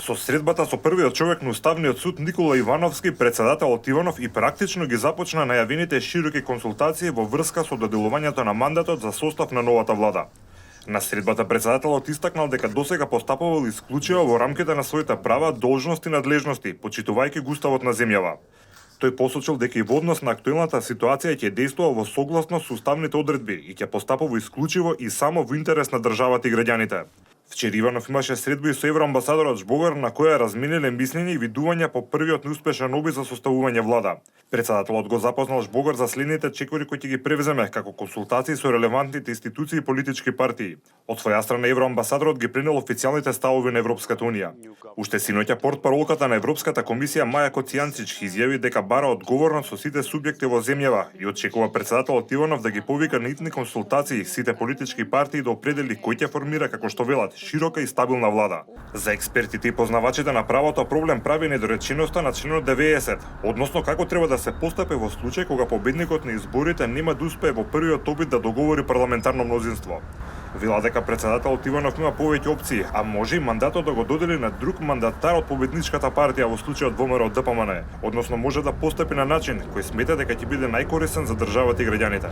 Со средбата со првиот човек на Уставниот суд Никола Ивановски, председателот Иванов и практично ги започна најавените широки консултации во врска со доделувањето на мандатот за состав на новата влада. На средбата председателот истакнал дека досега постапувал исклучиво во рамките на своите права, должности и надлежности, почитувајќи го уставот на земјава. Тој посочил дека и во однос на актуелната ситуација ќе действува во согласно со уставните одредби и ќе постапува исклучиво и само во интерес на државата и граѓаните. Вчера Иванов имаше средби со евроамбасадорот Жбогар на која размениле мислења и видувања по првиот неуспешен опит за составување влада. Председателот го запознал Жбогар за следните чекори кои ќе ги превземе како консултации со релевантните институции и политички партии. Од своја страна евроамбасадорот ги пренел официјалните ставови на Европската унија. Уште синоќа портпаролката на Европската комисија Маја Коцијанцич изјави дека бара одговорност со сите субјекти во земјава и очекува председателот Иванов да ги повика на итни консултации сите политички партии да определи кој ќе формира, како што велат, широка и стабилна влада. За експертите и познавачите на правото проблем прави недореченоста на членот 90, односно како треба да се постапи во случај кога победникот на изборите нема да успее во првиот опит да договори парламентарно мнозинство. Вела дека председателот Иванов има повеќе опции, а може и мандатот да го додели на друг мандатар од победничката партија во случајот ВМРО ДПМН, односно може да постапи на начин кој смета дека ќе биде најкорисен за државата и граѓаните.